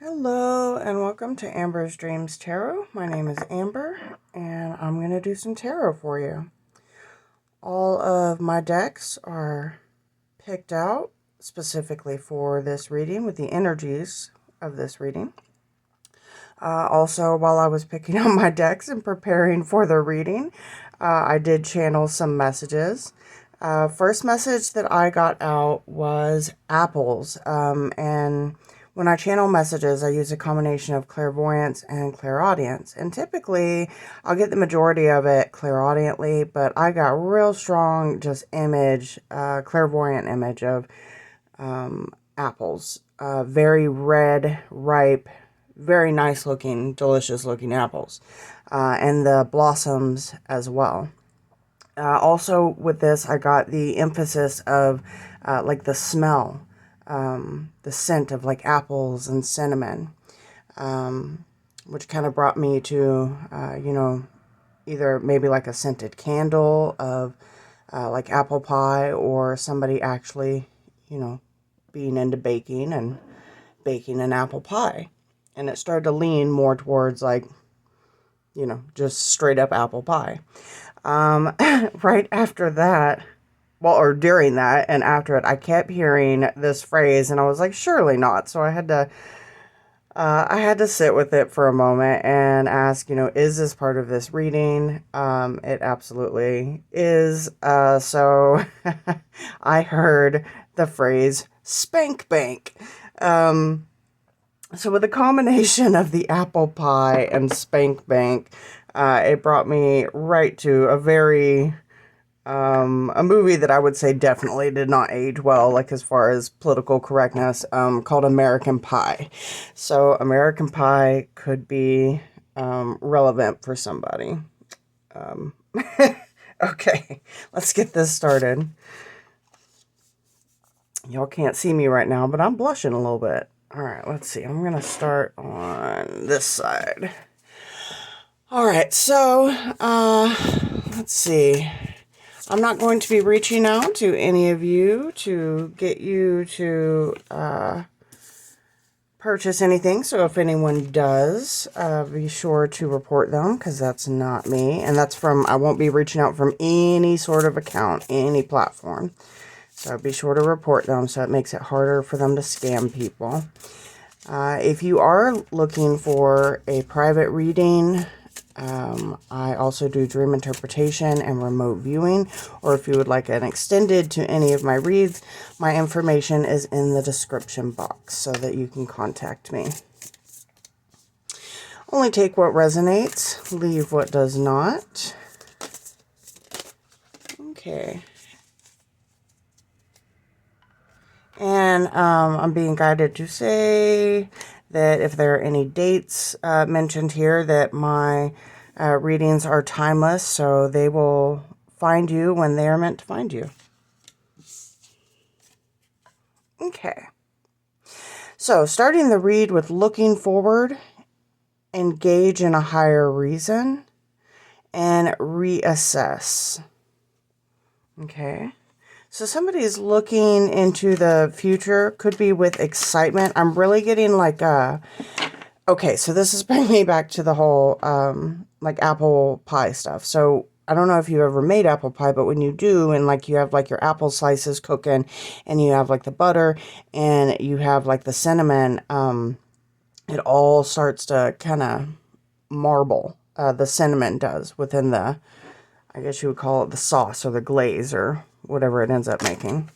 Hello and welcome to Amber's Dreams Tarot. My name is Amber and I'm going to do some tarot for you. All of my decks are picked out specifically for this reading with the energies of this reading. Also, while I was picking out my decks and preparing for the reading, I did channel some messages. First message that I got out was apples, and when I channel messages, I use a combination of clairvoyance and clairaudience. And typically, I'll get the majority of it clairaudiently, but I got real strong just image, clairvoyant image of apples. Very red, ripe, very nice looking, delicious looking apples. And the blossoms as well. Also with this, I got the emphasis of like the smell. The scent of like apples and cinnamon, which kind of brought me to, either maybe like a scented candle of like apple pie, or somebody actually, being into baking and baking an apple pie. And it started to lean more towards like, just straight up apple pie. Right after that, or during that and after it, I kept hearing this phrase and I was like, surely not. So I had to sit with it for a moment and ask, is this part of this reading? It absolutely is. So I heard the phrase spank bank. So with a combination of the apple pie and spank bank, it brought me right to a movie that I would say definitely did not age well, like as far as political correctness, called American Pie. So American Pie could be relevant for somebody. Okay, let's get this started. Y'all can't see me right now, but I'm blushing a little bit. All right, let's see. I'm going to start on this side. All right, so let's see. I'm not going to be reaching out to any of you to get you to purchase anything. So if anyone does, be sure to report them, because that's not me. And I won't be reaching out from any sort of account, any platform. So be sure to report them so it makes it harder for them to scam people. If you are looking for a private reading, I also do dream interpretation and remote viewing, or if you would like an extended to any of my reads, my information is in the description box so that you can contact me. Only take what resonates, leave what does not. Okay. And I'm being guided to say that if there are any dates mentioned here, that my readings are timeless, so they will find you when they are meant to find you. Okay. So starting the read with looking forward, engage in a higher reason, and reassess. Okay. So somebody's looking into the future, could be with excitement. I'm really getting like okay, so this is bringing me back to the whole like apple pie stuff. So I don't know if you ever made apple pie, but when you do, and like you have like your apple slices cooking, and you have like the butter, and you have like the cinnamon, it all starts to kind of marble. The cinnamon does within the, I guess you would call it the sauce or the glaze or whatever it ends up making.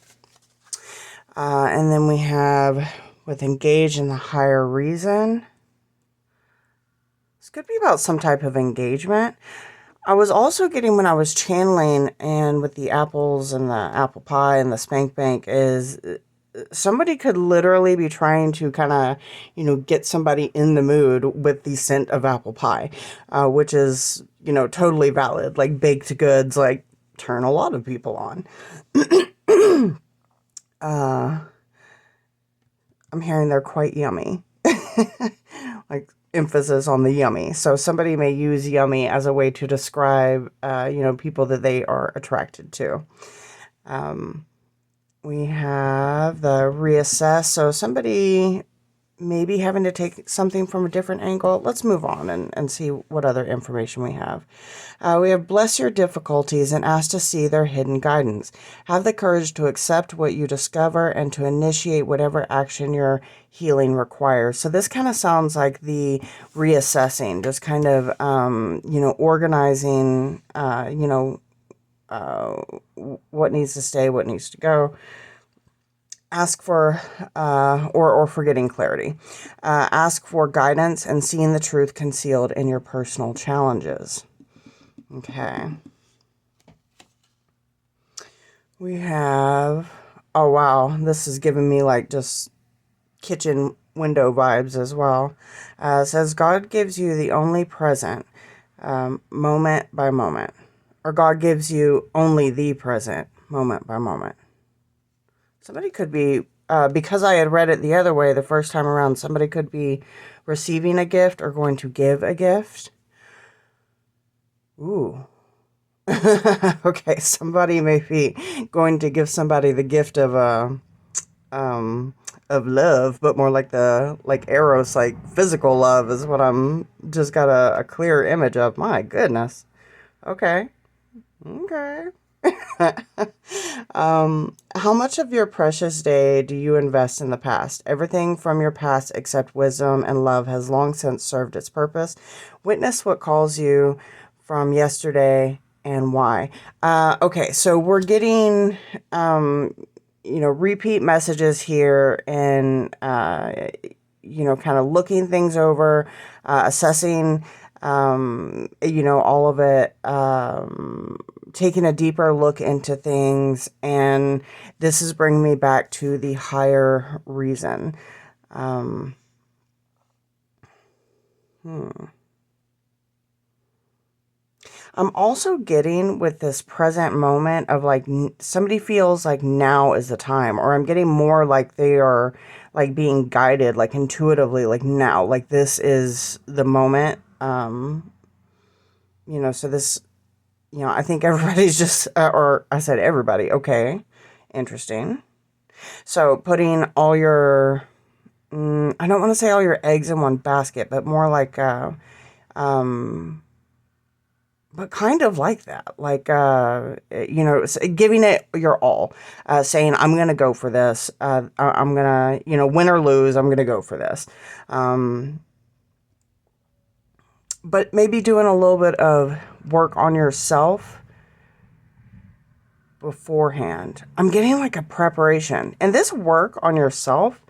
And then we have with engage in the higher reason. This could be about some type of engagement. I was also getting, when I was channeling and with the apples and the apple pie and the spank bank, is somebody could literally be trying to kind of, get somebody in the mood with the scent of apple pie, which is, totally valid. Like baked goods, like turn a lot of people on. I'm hearing they're quite yummy. Like emphasis on the yummy. So somebody may use yummy as a way to describe, people that they are attracted to. We have the reassess. So somebody maybe having to take something from a different angle. Let's move on and see what other information we have. We have bless your difficulties and ask to see their hidden guidance. Have the courage to accept what you discover and to initiate whatever action your healing requires. So this kind of sounds like the reassessing, just kind of, organizing, what needs to stay, what needs to go. Ask for, or for getting clarity. Ask for guidance and seeing the truth concealed in your personal challenges. Okay. We have, oh wow, this is giving me like just kitchen window vibes as well. It says, God gives you the only present, moment by moment. Or God gives you only the present, moment by moment. Somebody could be, because I had read it the other way the first time around, somebody could be receiving a gift or going to give a gift. Ooh. Okay, somebody may be going to give somebody the gift of love, but more like like Eros, like physical love is what I'm just got a clear image of. My goodness. Okay. Okay. How much of your precious day do you invest in the past? Everything from your past except wisdom and love has long since served its purpose. Witness what calls you from yesterday and why. Okay, so we're getting, repeat messages here and, kind of looking things over, assessing, all of it, taking a deeper look into things, and this is bringing me back to the higher reason. I'm also getting with this present moment of like somebody feels like now is the time, or I'm getting more like they are like being guided, like intuitively, like now, like this is the moment. So this, I think everybody's just, or I said everybody, okay, interesting. So putting all your, I don't want to say all your eggs in one basket, but more like, but kind of like that, like, giving it your all, saying, I'm going to go for this. I'm going to, win or lose, I'm going to go for this. But maybe doing a little bit of work on yourself beforehand. I'm getting like a preparation. And this work on yourself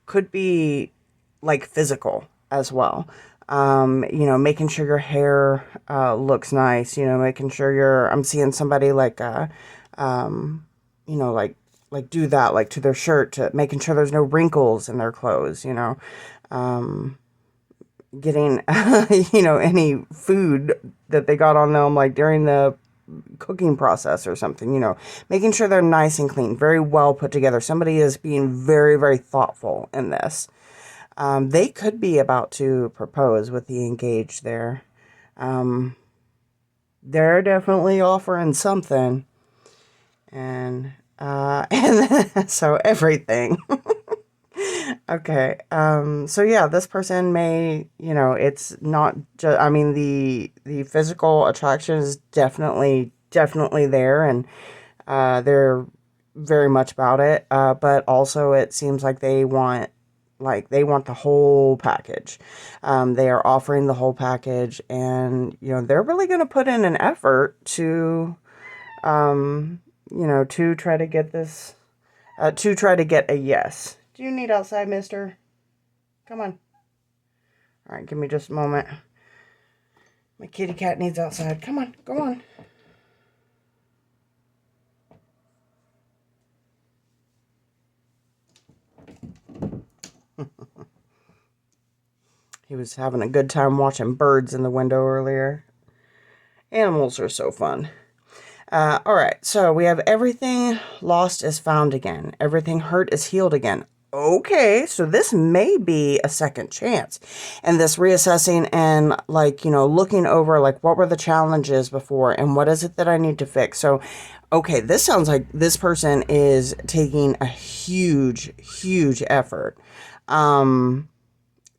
could be like physical as well. Making sure your hair looks nice, making sure I'm seeing somebody like, like do that, like to their shirt, to making sure there's no wrinkles in their clothes, getting, any food that they got on them, like during the cooking process or something, making sure they're nice and clean, very well put together. Somebody is being very, very thoughtful in this. They could be about to propose with the engaged there. They're definitely offering something. And, and so everything. Okay. So yeah, this person may, it's not just, I mean, the physical attraction is definitely there, and, they're very much about it. But also it seems like they want the whole package. They are offering the whole package, and, they're really going to put in an effort to, to try to get this, to try to get a yes. Do you need outside, mister? Come on. All right, give me just a moment. My kitty cat needs outside. Come on, go on. He was having a good time watching birds in the window earlier. Animals are so fun. All right, so we have everything lost is found again. Everything hurt is healed again. Okay, so this may be a second chance. And this reassessing and looking over what were the challenges before and what is it that I need to fix. So, okay, this sounds like this person is taking a huge, huge effort.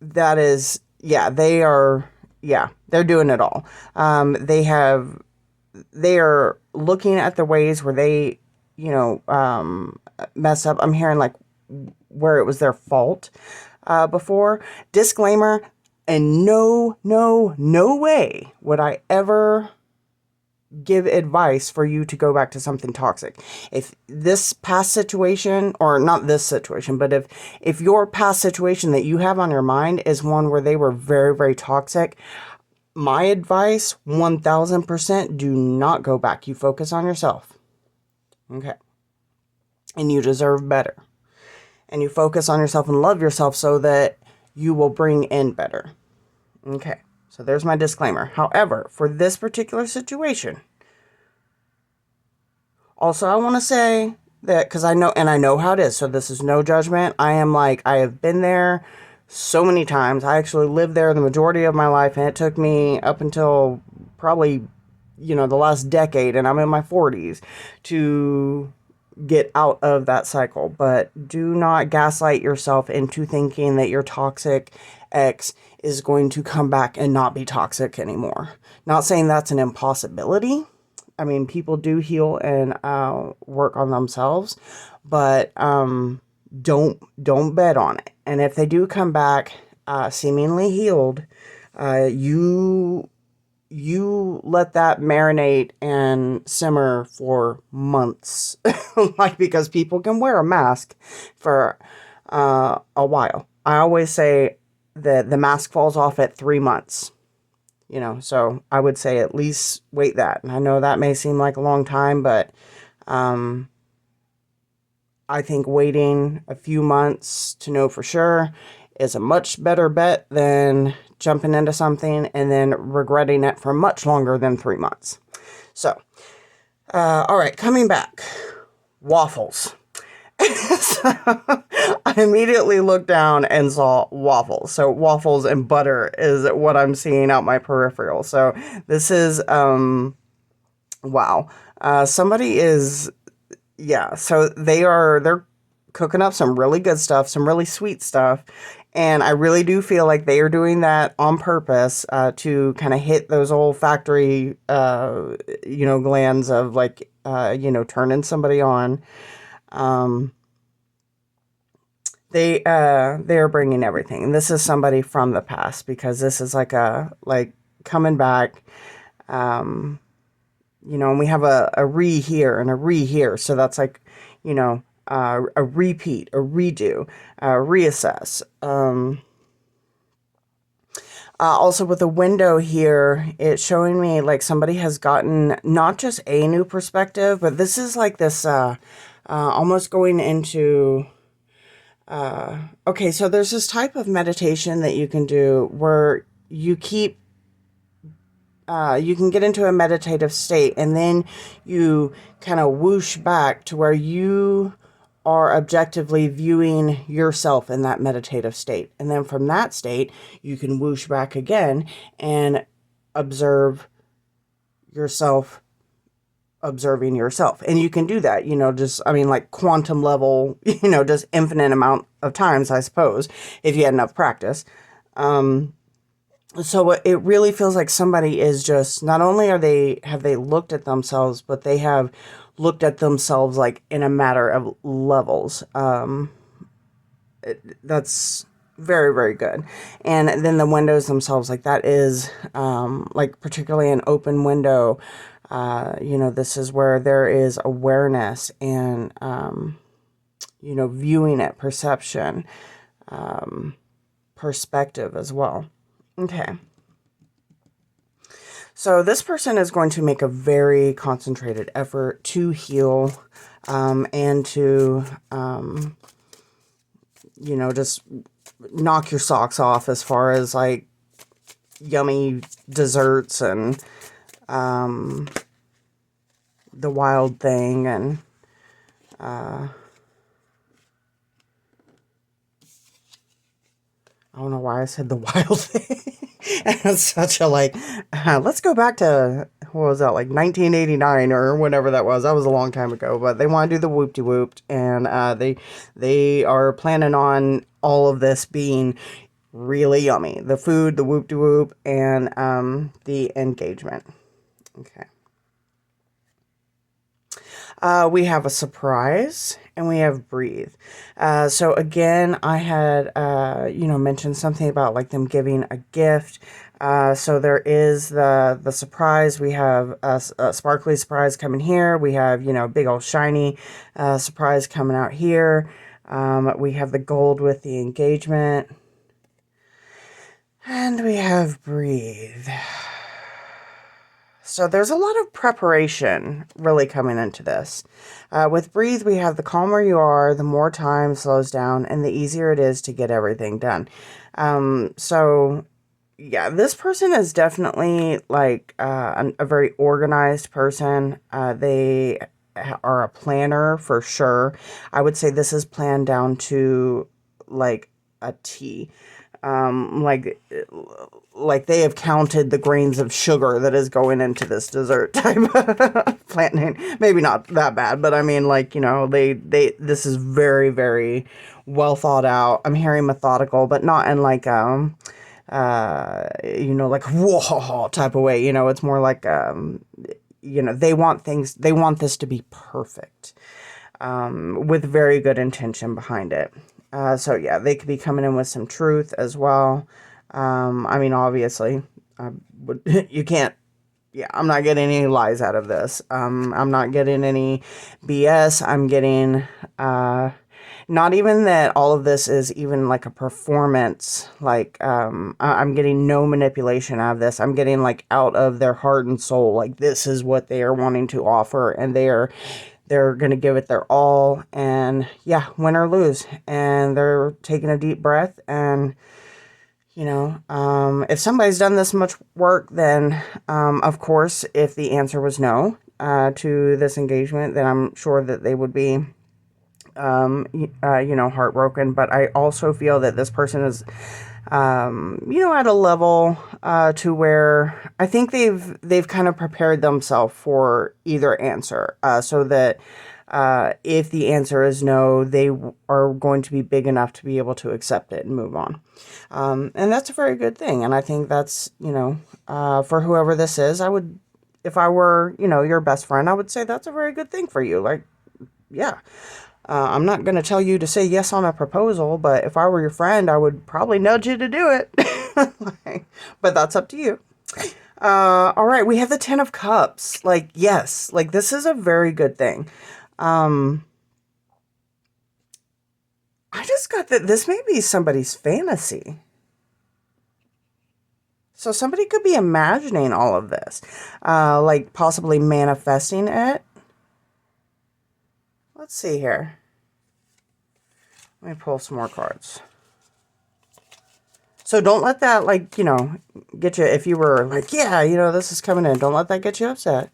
that is, yeah, they are, yeah, they're doing it all. They are looking at the ways where they, mess up. I'm hearing like where it was their fault before. Disclaimer, and no way would I ever give advice for you to go back to something toxic. If this past situation, or not this situation, but if your past situation that you have on your mind is one where they were very, very toxic, my advice, 1000%, do not go back. You focus on yourself. Okay. And you deserve better. And you focus on yourself and love yourself so that you will bring in better. Okay. So there's my disclaimer. However, for this particular situation, also I want to say that, because I know how it is, so this is no judgment. I have been there so many times. I actually lived there the majority of my life, and it took me up until probably, the last decade, and I'm in my 40s, to get out of that cycle. But do not gaslight yourself into thinking that your toxic ex is going to come back and not be toxic anymore. Not saying that's an impossibility. I mean, people do heal and work on themselves, but don't bet on it. And if they do come back seemingly healed, you let that marinate and simmer for months, because people can wear a mask for a while. I always say that the mask falls off at 3 months. So I would say at least wait that. And I know that may seem like a long time, but I think waiting a few months to know for sure is a much better bet than jumping into something and then regretting it for much longer than 3 months. So, all right, coming back. Waffles. So I immediately looked down and saw waffles. So waffles and butter is what I'm seeing out my peripheral. So this is, wow. Somebody is, yeah. So they're cooking up some really good stuff, some really sweet stuff. And I really do feel like they are doing that on purpose to kind of hit those old factory, glands of turning somebody on. They are bringing everything. And this is somebody from the past, because this is like coming back, and we have a re here and a re here. So that's a repeat, a redo, reassess. Also with the window here, it's showing me like somebody has gotten not just a new perspective, but this is like this, almost going into, okay, so there's this type of meditation that you can do where you can get into a meditative state, and then you kind of whoosh back to where you are objectively viewing yourself in that meditative state. And then from that state, you can whoosh back again and observe yourself observing yourself. And you can do that, like quantum level, just infinite amount of times, I suppose, if you had enough practice. So it really feels like somebody is just, not only have they looked at themselves, but they have looked at themselves like in a matter of levels. That's very, very good. And then the windows themselves, like that is, particularly an open window, this is where there is awareness and, viewing it, perception, perspective as well. Okay. So this person is going to make a very concentrated effort to heal, and to, just knock your socks off as far as like yummy desserts and, the wild thing and, I don't know why I said the wild thing. It's such a let's go back to, what was that, like 1989 or whenever that was. That was a long time ago, but they want to do the whoop-de-whooped, and they are planning on all of this being really yummy. The food, the whoop-de-whoop, and the engagement. Okay. We have a surprise and we have breathe. So again, I had, mentioned something about like them giving a gift. So there is the surprise. We have a sparkly surprise coming here. We have, big old shiny surprise coming out here. We have the gold with the engagement. And we have breathe. So there's a lot of preparation really coming into this. With breathe, we have the calmer you are, the more time slows down, and the easier it is to get everything done. So yeah, this person is definitely like a very organized person. They are a planner for sure. I would say this is planned down to like a T. Like they have counted the grains of sugar that is going into this dessert type of planning. Maybe not that bad, but I mean, like, this is very, very well thought out. I'm hearing methodical, but not in like, like whoa type of way. It's more like, they want this to be perfect, with very good intention behind it. So yeah, they could be coming in with some truth as well. I mean, obviously, you can't, yeah, I'm not getting any lies out of this. I'm not getting any BS. I'm getting, not even that all of this is even like a performance. Like, I'm getting no manipulation out of this. I'm getting like out of their heart and soul. Like this is what they are wanting to offer, and they're going to give it their all, and yeah, win or lose. And they're taking a deep breath, and if somebody's done this much work, then, of course, if the answer was no, to this engagement, then I'm sure that they would be, heartbroken. But I also feel that this person is, at a level, to where I think they've kind of prepared themselves for either answer, so that, if the answer is no, they are going to be big enough to be able to accept it and move on. And that's a very good thing. And I think that's, for whoever this is, if I were, your best friend, I would say that's a very good thing for you. Like, yeah. I'm not going to tell you to say yes on a proposal, but if I were your friend, I would probably nudge you to do it. But that's up to you. All right, we have the 10 of Cups. Like, yes, like this is a very good thing. I just got that this may be somebody's fantasy. So somebody could be imagining all of this, like possibly manifesting it. Let's see here. Let me pull some more cards. So don't let that, get you, if you were like, yeah, this is coming in, don't let that get you upset.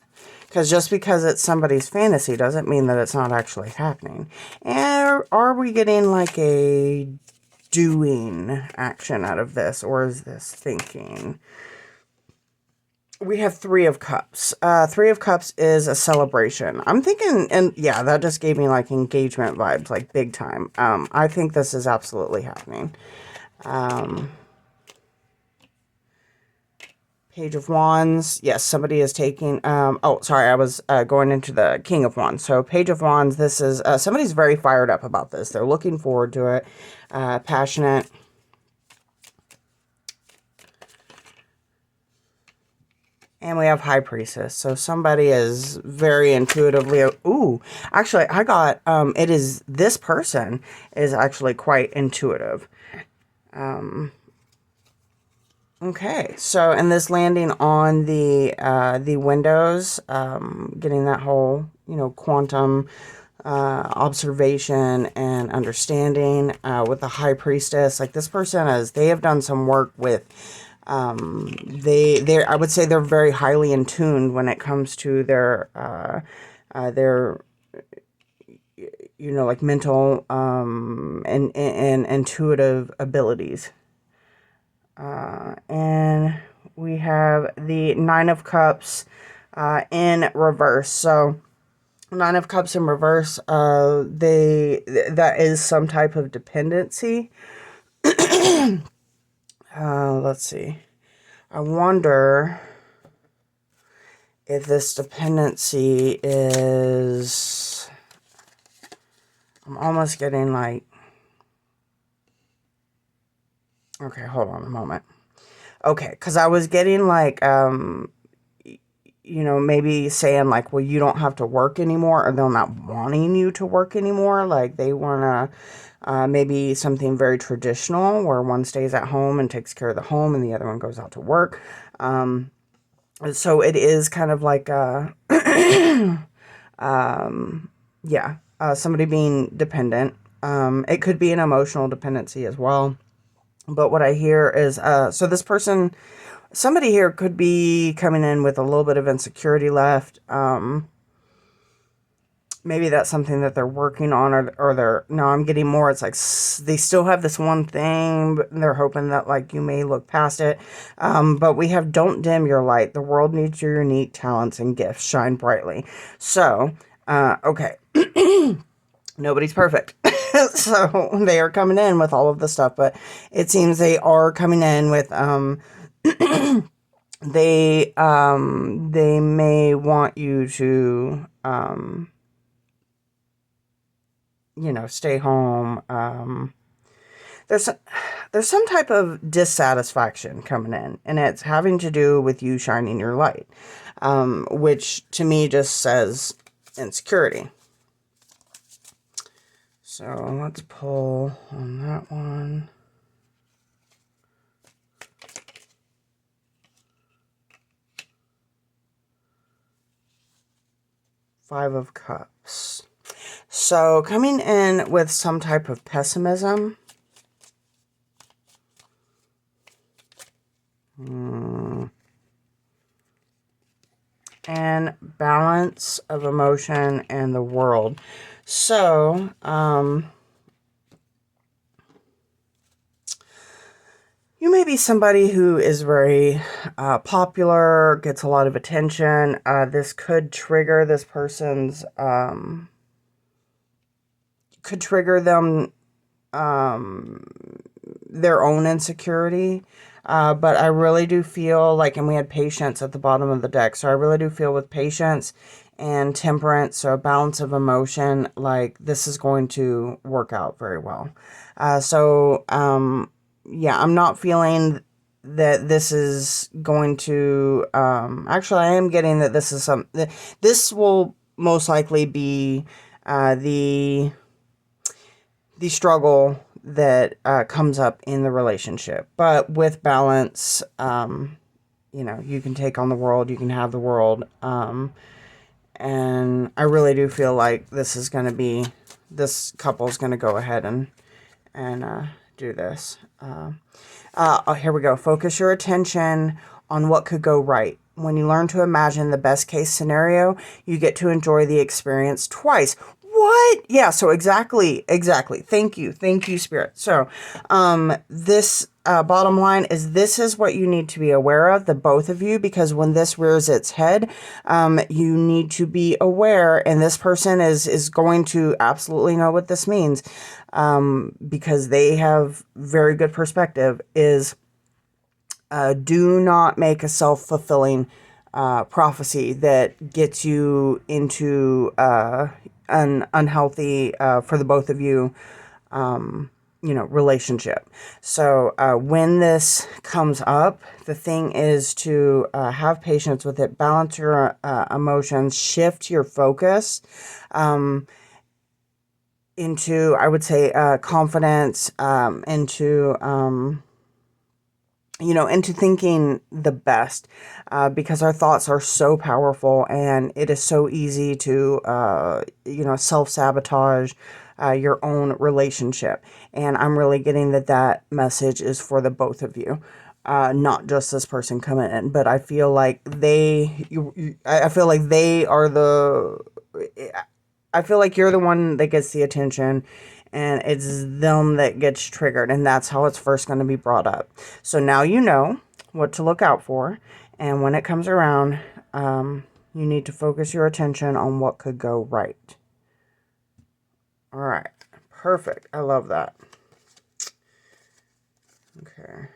Because just because it's somebody's fantasy doesn't mean that it's not actually happening. And are we getting like a doing action out of this, or is this thinking? We have 3 of Cups. 3 of Cups is a celebration. I'm thinking, and yeah, that just gave me like engagement vibes, like big time. I think this is absolutely happening. Page of Wands. Yes, somebody is taking, oh, sorry, I was going into the King of Wands. So Page of Wands, this is, somebody's very fired up about this. They're looking forward to it. Passionate. And we have High Priestess. So somebody is very intuitively, ooh, actually I got, this person is actually quite intuitive. Okay, so, and this landing on the windows, getting that whole, quantum, observation and understanding, with the High Priestess. Like this person they have done some work with, I would say they're very highly in tuned when it comes to their like mental, and intuitive abilities. And we have the 9 of Cups, in reverse. So 9 of Cups in reverse, that is some type of dependency. let's see. I wonder if this dependency is... I'm almost getting like... Okay, hold on a moment. Okay, because I was getting like, maybe saying like, well, you don't have to work anymore, or they're not wanting you to work anymore. Like they want to, maybe something very traditional where one stays at home and takes care of the home and the other one goes out to work. So it is kind of like, somebody being dependent. It could be an emotional dependency as well. But what I hear is, so this person, somebody here could be coming in with a little bit of insecurity left. Maybe that's something that they're working on, or no, I'm getting more. It's like they still have this one thing, but they're hoping that like you may look past it. But we have, don't dim your light. The world needs your unique talents and gifts. Shine brightly. So, okay. Nobody's perfect. So they are coming in with all of the stuff, but it seems they are coming in with, they may want you to, stay home. There's some type of dissatisfaction coming in, and it's having to do with you shining your light, which to me just says insecurity. So let's pull on that one. Five of Cups. So coming in with some type of pessimism. And balance of emotion and the world. So, you may be somebody who is very popular, gets a lot of attention. This could trigger this person's, could trigger them, their own insecurity. But I really do feel like, and we had patience at the bottom of the deck, so I really do feel with patience and temperance, so a balance of emotion, like this is going to work out very well. Yeah, I'm not feeling that this is going to, actually I am getting that this is this will most likely be the struggle that comes up in the relationship. But with balance, you can take on the world, you can have the world. And I really do feel like this couple's going to go ahead and do this. Here we go. Focus your attention on what could go right. When you learn to imagine the best case scenario, you get to enjoy the experience twice. What? Yeah, so exactly. Thank you, Spirit. So, this bottom line is, this is what you need to be aware of, the both of you, because when this rears its head, you need to be aware, and this person is going to absolutely know what this means, because they have very good perspective, is do not make a self-fulfilling prophecy that gets you into an unhealthy, for the both of you, relationship. So when this comes up, the thing is to have patience with it, balance your emotions, shift your focus into, I would say, confidence, into thinking the best, because our thoughts are so powerful, and it is so easy to, self-sabotage your own relationship. And I'm really getting that message is for the both of you, not just this person coming in. But I feel like I feel like they are I feel like you're the one that gets the attention, and it's them that gets triggered, and that's how it's first going to be brought up. So now you know what to look out for, and when it comes around, you need to focus your attention on what could go right. All right, perfect. I love that. Okay.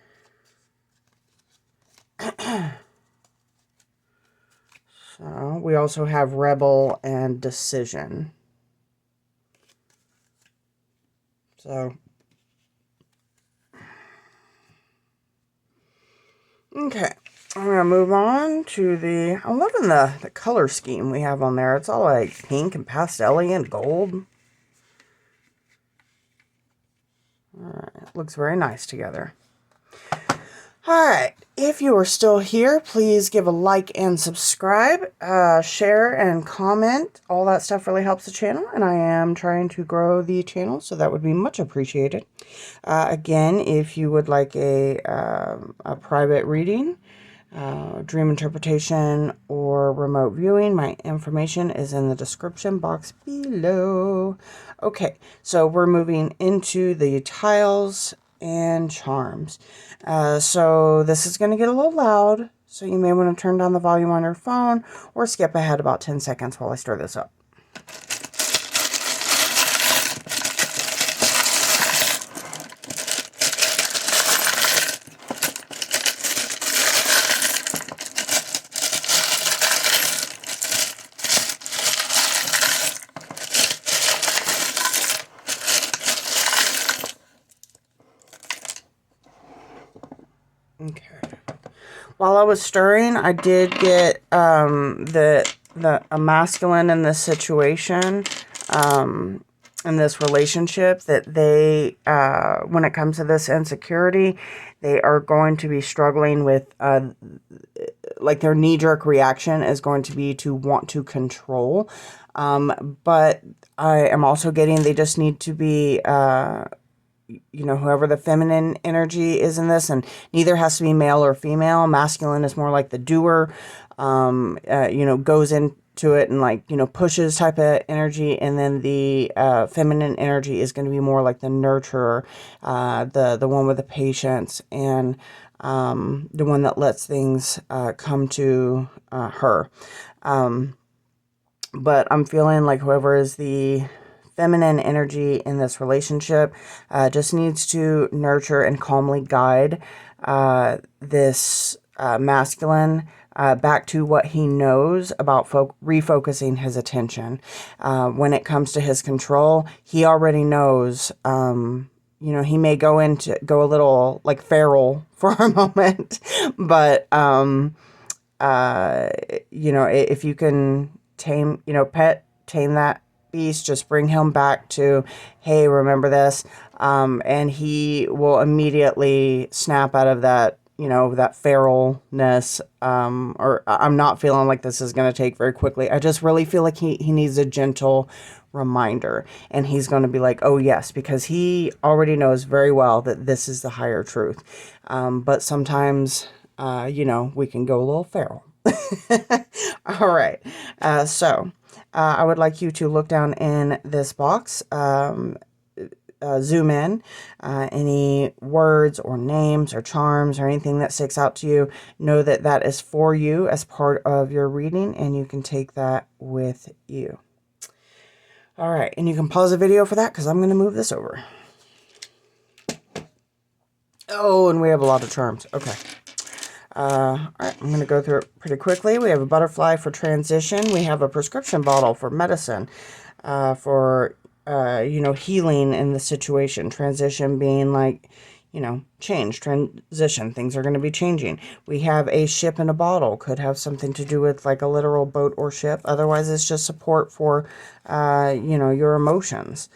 So we also have rebel and decision. So, okay. I'm going to move on to I'm loving the color scheme we have on there. It's all like pink and pastel-y and gold. Alright, looks very nice together. Alright, if you are still here, please give a like and subscribe, share and comment. All that stuff really helps the channel, and I am trying to grow the channel, so that would be much appreciated. Again, if you would like a private reading, dream interpretation, or remote viewing, my information is in the description box below. Okay, so we're moving into the tiles and charms. So this is going to get a little loud, so you may want to turn down the volume on your phone or skip ahead about 10 seconds while I stir this up. Okay. While I was stirring, I did get a masculine in this situation, in this relationship, that they, when it comes to this insecurity, they are going to be struggling with, like their knee-jerk reaction is going to be to want to control. But I am also getting they just need to be, whoever the feminine energy is in this, and neither has to be male or female. Masculine is more like the doer, goes into it and pushes type of energy, and then the feminine energy is going to be more like the nurturer, the one with the patience, and the one that lets things come to her. But I'm feeling like whoever is the feminine energy in this relationship just needs to nurture and calmly guide this masculine back to what he knows about refocusing his attention. When it comes to his control, he already knows, he may go a little like feral for a moment, but, if you can tame that beast, just bring him back to, hey, remember this, and he will immediately snap out of that, that feralness, or I'm not feeling like this is going to take very quickly. I just really feel like he needs a gentle reminder, and he's going to be like, oh yes, because he already knows very well that this is the higher truth, but sometimes, we can go a little feral. All right, so I would like you to look down in this box, zoom in, any words or names or charms or anything that sticks out to you. Know that that is for you as part of your reading, and you can take that with you. All right, and you can pause the video for that because I'm going to move this over. Oh, and we have a lot of charms. Okay. All right, I'm going to go through it pretty quickly. We have a butterfly for transition. We have a prescription bottle for medicine, for, healing in the situation. Transition being like, change, transition. Things are going to be changing. We have a ship in a bottle. Could have something to do with like a literal boat or ship. Otherwise, it's just support for, your emotions,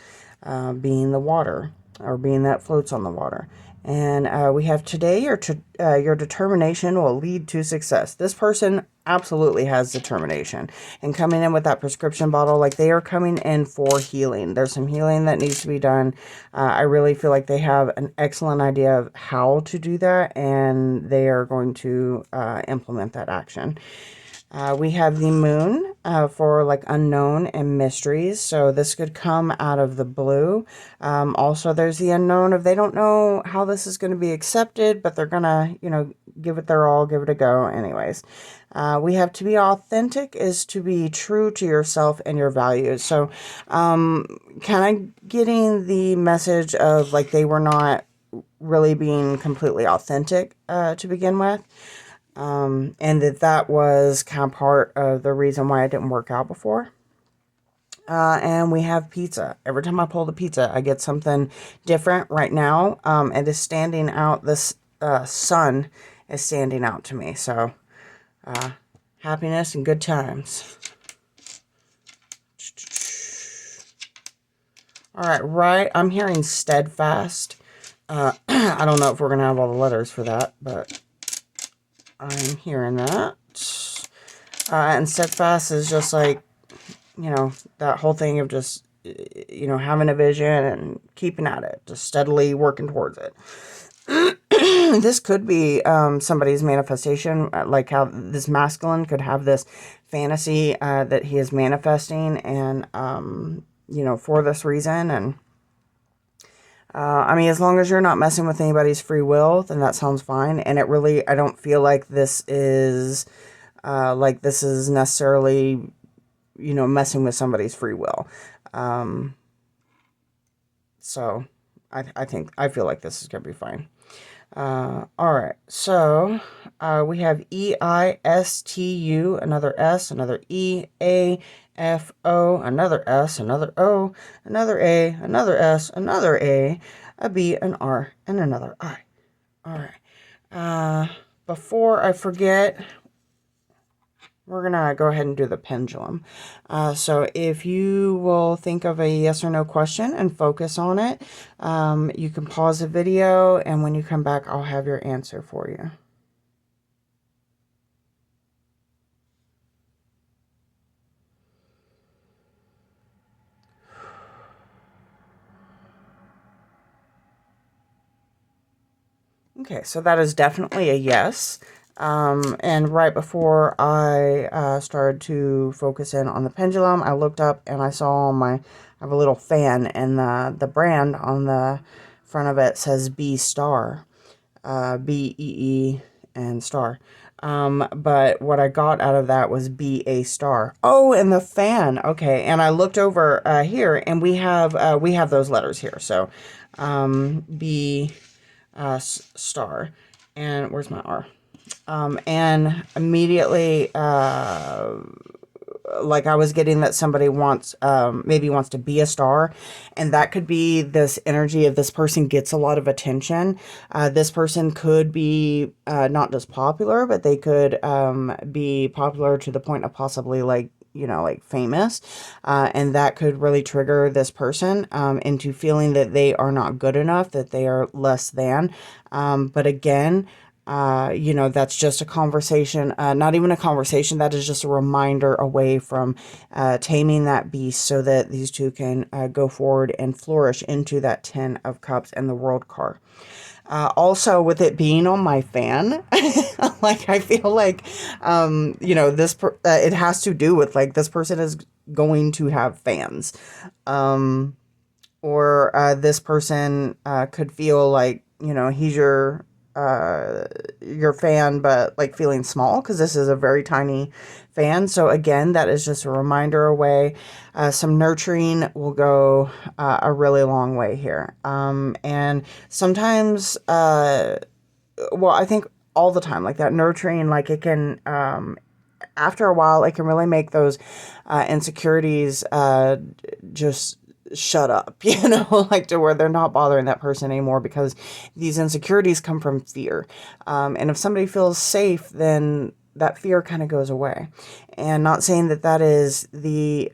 being the water, or being that floats on the water. And we have today, your determination will lead to success. This person absolutely has determination. And coming in with that prescription bottle, like they are coming in for healing. There's some healing that needs to be done. I really feel like they have an excellent idea of how to do that, and they are going to implement that action. We have the moon for like unknown and mysteries. So this could come out of the blue. Also, there's the unknown of they don't know how this is going to be accepted, but they're going to, give it their all, give it a go anyways. We have to be authentic is to be true to yourself and your values. So kind of getting the message of like they were not really being completely authentic to begin with. And that was kind of part of the reason why I didn't work out before. And we have pizza. Every time I pull the pizza, I get something different. Right now, it is standing out. This sun is standing out to me. So, happiness and good times. All right, I'm hearing steadfast. I don't know if we're going to have all the letters for that, but I'm hearing that. And steadfast is just like, that whole thing of just, having a vision and keeping at it, just steadily working towards it. This could be somebody's manifestation, like how this masculine could have this fantasy that he is manifesting, and, for this reason. And, as long as you're not messing with anybody's free will, then that sounds fine. And I don't feel like this is necessarily messing with somebody's free will. So I feel like this is going to be fine. All right. So, we have EISTU, another S, another E, A, F, O, another S, another O, another A, another S, another A B, an R, and another I. All right. Before I forget, we're going to go ahead and do the pendulum. So if you will think of a yes or no question and focus on it, you can pause the video, and when you come back, I'll have your answer for you. Okay, so that is definitely a yes. And right before I started to focus in on the pendulum, I looked up and I saw I have a little fan, and the brand on the front of it says B star, BEE and star. But what I got out of that was BA star. Oh, and the fan. Okay, and I looked over here, and we have those letters here. So, B star, and where's my R? And immediately, like I was getting that somebody maybe wants to be a star, and that could be this energy of this person gets a lot of attention. This person could be not just popular, but they could be popular to the point of possibly like famous, and that could really trigger this person into feeling that they are not good enough, that they are less than. But again, that's just a conversation, not even a conversation. That is just a reminder away from taming that beast, so that these two can go forward and flourish into that 10 of Cups and the World card. Also, with it being on my fan, like I feel like, it has to do with like this person is going to have fans, or this person could feel like he's your fan, but like feeling small, because this is a very tiny fan. So again, that is just a reminder away. Some nurturing will go a really long way here. And sometimes, I think all the time, like that nurturing, like it can, after a while, it can really make those insecurities just shut up, like to where they're not bothering that person anymore, because these insecurities come from fear. And if somebody feels safe, then that fear kind of goes away. And not saying that is the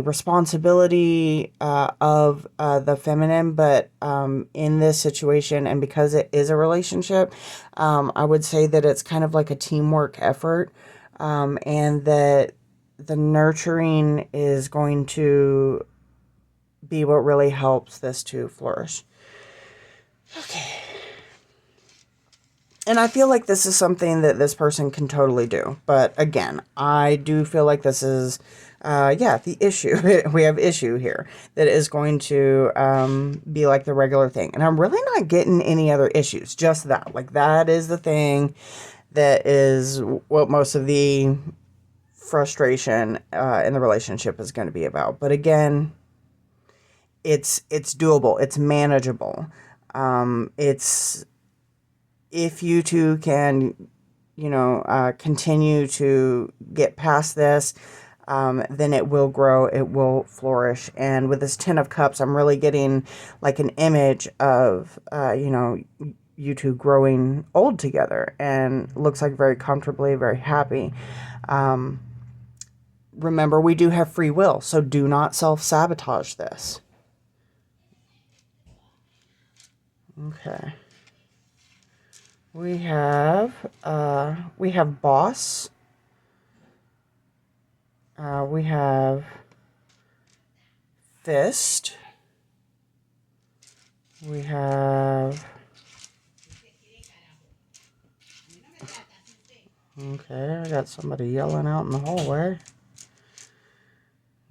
responsibility of the feminine, but in this situation, and because it is a relationship, I would say that it's kind of like a teamwork effort, and that the nurturing is going to be what really helps this to flourish. Okay. And I feel like this is something that this person can totally do. But again, I do feel like this is, the issue. We have issue here that is going to be like the regular thing. And I'm really not getting any other issues. Just that. Like that is the thing that is what most of the frustration in the relationship is going to be about. But again, it's doable. It's manageable. It's if you two can, continue to get past this, then it will grow, it will flourish. And with this Ten of Cups, I'm really getting like an image of, you two growing old together, and looks like very comfortably, very happy. Remember, we do have free will, so do not self-sabotage this. Okay. We have boss. We have fist. We have... Okay, I got somebody yelling out in the hallway.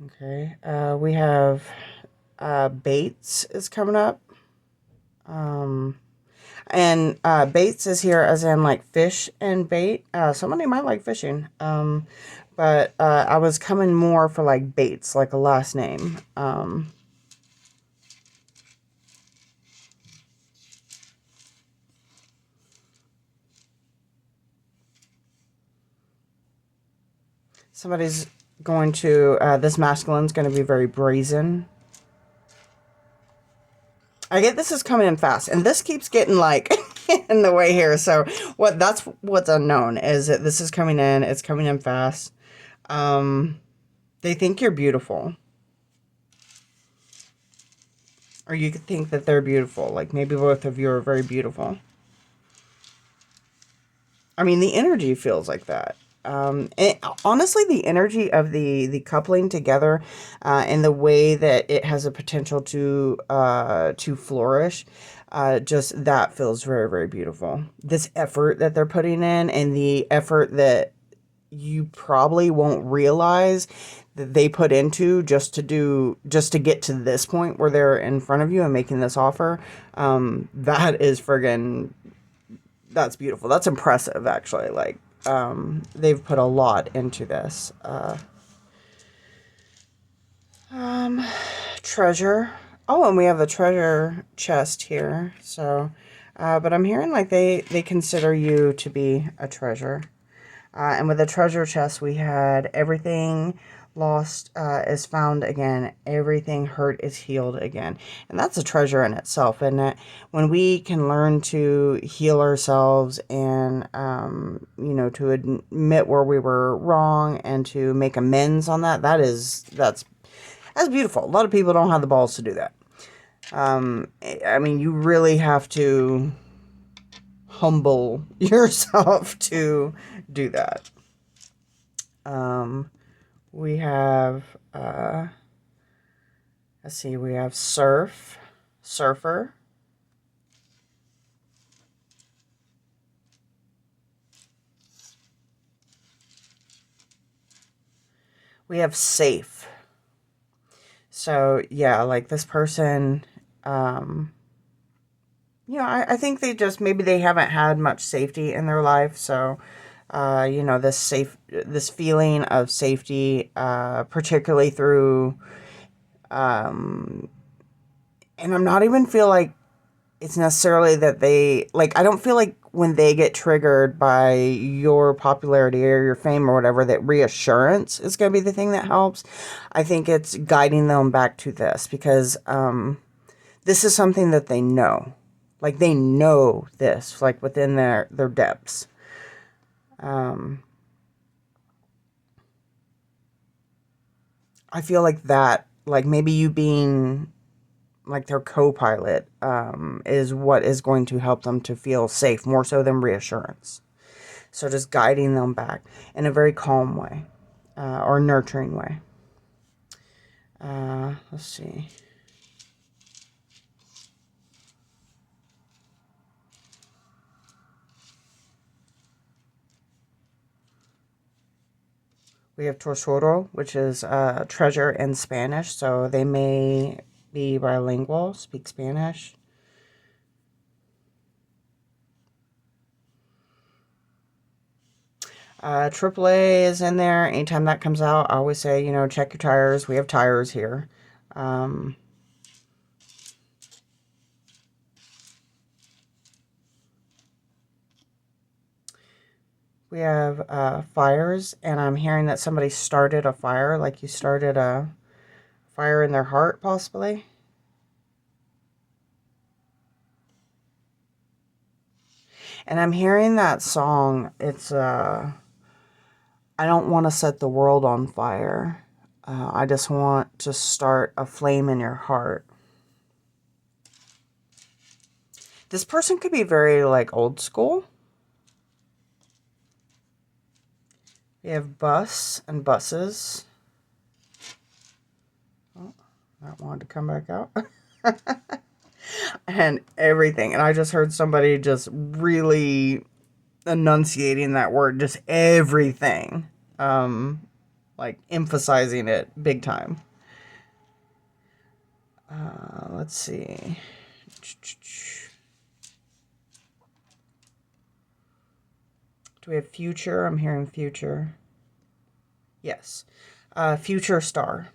Okay, we have Bates is coming up. And Bates is here as in like fish and bait. Somebody might like fishing. But I was coming more for like Bates, like a last name. Somebody's going to, this masculine's going to be very brazen. I get this is coming in fast, and this keeps getting like in the way here. So that's what's unknown is that this is coming in. It's coming in fast. They think you're beautiful, or you could think that they're beautiful. Like maybe both of you are very beautiful. I mean, the energy feels like that. Honestly, the energy of the coupling together, and the way that it has a potential to flourish, just that feels very, very beautiful. This effort that they're putting in, and the effort that you probably won't realize that they put into just to get to this point where they're in front of you and making this offer. That is friggin', that's beautiful. That's impressive, actually. Like, they've put a lot into this. Treasure. Oh, and we have the treasure chest here. So, but I'm hearing like they consider you to be a treasure. And with the treasure chest, we had everything lost is found again. Everything hurt is healed again. And that's a treasure in itself, isn't it? When we can learn to heal ourselves and, to admit where we were wrong and to make amends on that's beautiful. A lot of people don't have the balls to do that. I mean, you really have to humble yourself to do that. We have, let's see, we have surfer. We have safe. So, yeah, like this person, I think maybe they haven't had much safety in their life. So, this feeling of safety, particularly through, and I'm not even feel like it's necessarily that they, like, I don't feel like when they get triggered by your popularity or your fame or whatever, that reassurance is going to be the thing that helps. I think it's guiding them back to this, because this is something that they know. Like, they know this, like, within their depths. I feel like that, like, maybe you being like their co-pilot, is what is going to help them to feel safe, more so than reassurance. So just guiding them back in a very calm way, or nurturing way. Let's see. We have Tesoro, which is treasure in Spanish, so they may be bilingual, speak Spanish. AAA is in there. Anytime that comes out, I always say, check your tires. We have tires here. We have fires, and I'm hearing that somebody started a fire, like you started a fire in their heart, possibly. And I'm hearing that song. It's I don't want to set the world on fire. I just want to start a flame in your heart. This person could be very like old school. We have bus and buses. Oh, that wanted to come back out. And everything. And I just heard somebody just really enunciating that word, just everything. Like emphasizing it big time. Let's see. Do we have future? I'm hearing future. Yes. Future star.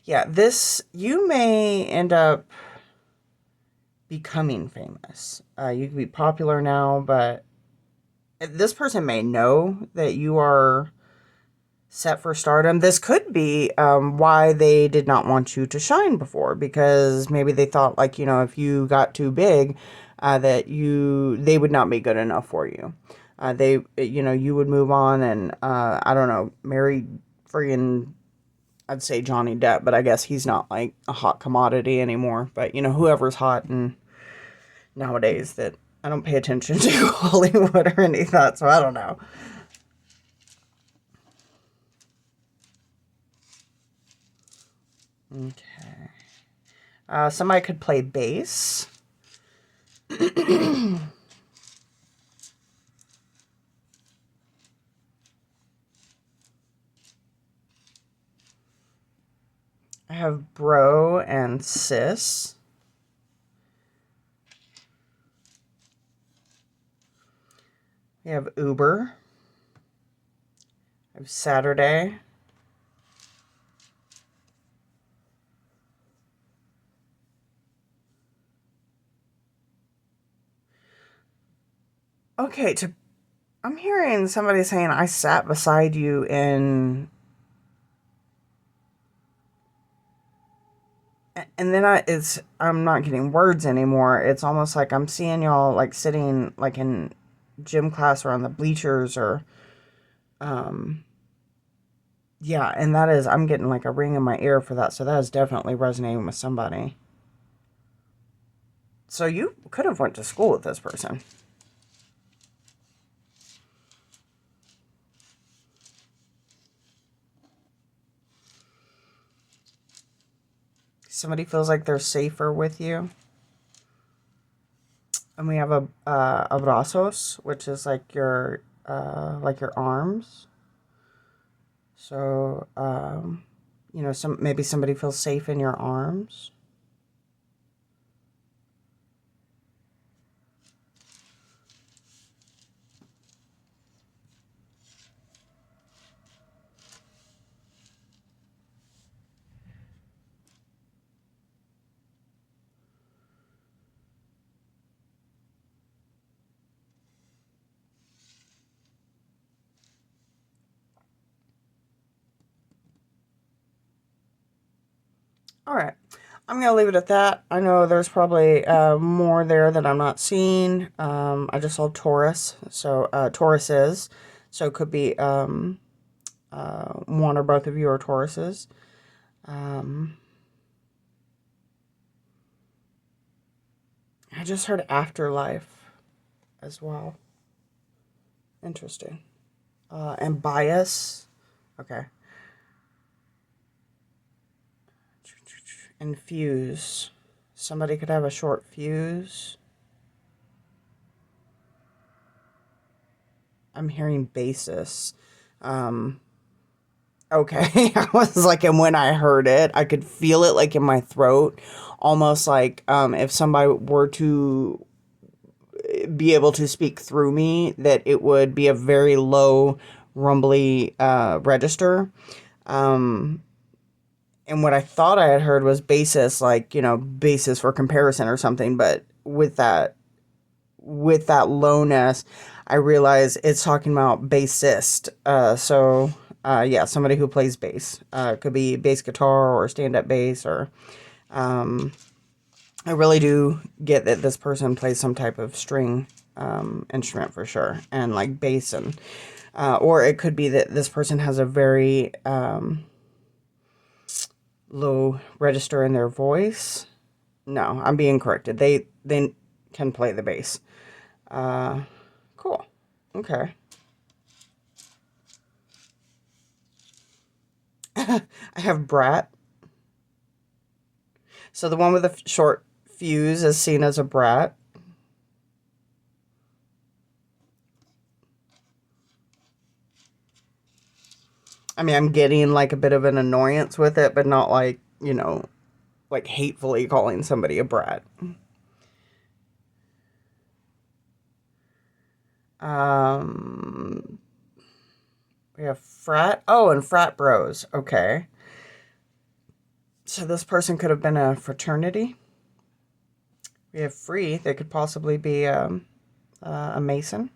Yeah, this, you may end up becoming famous. You could be popular now, but this person may know that you are set for stardom. This could be why they did not want you to shine before, because maybe they thought, like, you know, if you got too big, that they would not be good enough for you. You would move on and, I don't know, marry friggin', I'd say Johnny Depp, but I guess he's not like a hot commodity anymore. But, you know, whoever's hot and nowadays, that I don't pay attention to Hollywood or any of that, so I don't know. Okay. Somebody could play bass. I have bro and sis. We have Uber. I have Saturday. Okay, I'm hearing somebody saying I sat beside you in, and then I'm not getting words anymore. It's almost like I'm seeing y'all like sitting like in gym class or on the bleachers or yeah, and I'm getting like a ring in my ear for that. So that is definitely resonating with somebody. So you could have went to school with this person. Somebody feels like they're safer with you. And we have abrazos, which is like your arms. So, maybe somebody feels safe in your arms. All right. I'm going to leave it at that. I know there's probably more there that I'm not seeing. I just saw Taurus. So, Tauruses. So, it could be one or both of you are Tauruses. I just heard afterlife as well. Interesting. And bias. Okay. And fuse. Somebody could have a short fuse. I'm hearing basis. Okay. I was like, and when I heard it, I could feel it like in my throat. Almost like if somebody were to be able to speak through me, that it would be a very low, rumbly register. And what I thought I had heard was basis, like, you know, basis for comparison or something. But with that lowness, I realize it's talking about bassist. Yeah, somebody who plays bass. Could be bass guitar or stand-up bass, or I really do get that this person plays some type of string instrument for sure, and like bass, and or it could be that this person has a very low register in their voice. No, I'm being corrected. They can play the bass. Cool. Okay. I have brat. So the one with the short fuse is seen as a brat. I mean, I'm getting like a bit of an annoyance with it, but not like, like hatefully calling somebody a brat. We have frat. Oh, and frat bros. Okay. So this person could have been a fraternity. We have free. They could possibly be a Mason.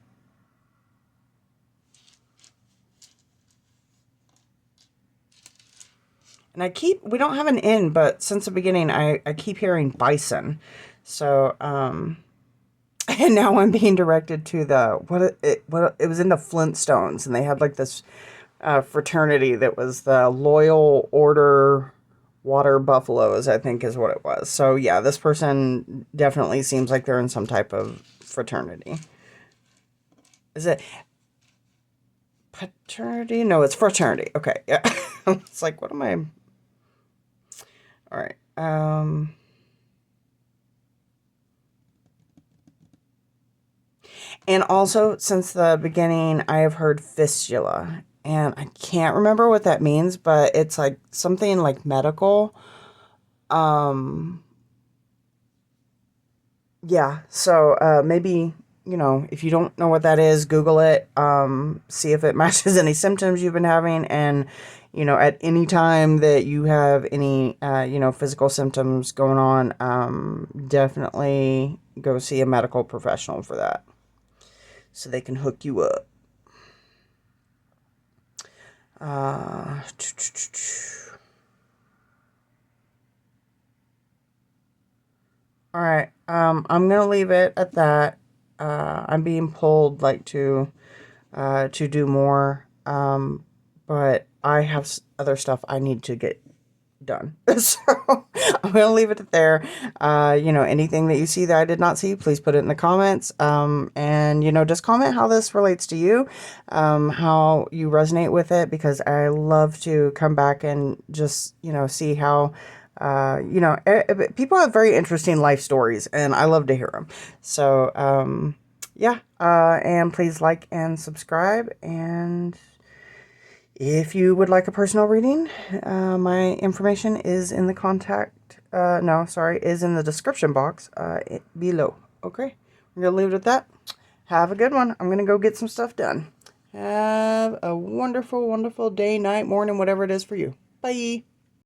And we don't have an in, but since the beginning, I keep hearing bison. So, and now I'm being directed to what it was in the Flintstones, and they had like this fraternity that was the Loyal Order Water Buffaloes, I think is what it was. So yeah, this person definitely seems like they're in some type of fraternity. Is it paternity? No, it's fraternity. Okay, yeah. It's like, what am I? All right. And also, since the beginning, I have heard fistula. And I can't remember what that means, but it's like something like medical. Yeah, so maybe, if you don't know what that is, Google it, see if it matches any symptoms you've been having, and, at any time that you have any, physical symptoms going on, definitely go see a medical professional for that, so they can hook you up. All right, I'm gonna leave it at that. I'm being pulled like to do more, but I have other stuff I need to get done. So I'm gonna leave it there. Anything that you see that I did not see, please put it in the comments. And just comment how this relates to you, how you resonate with it, because I love to come back and just see how. People have very interesting life stories, and I love to hear them. So, yeah, and please like and subscribe. And if you would like a personal reading, my information is in the is in the description box below. Okay, I'm going to leave it at that. Have a good one. I'm going to go get some stuff done. Have a wonderful, wonderful day, night, morning, whatever it is for you. Bye.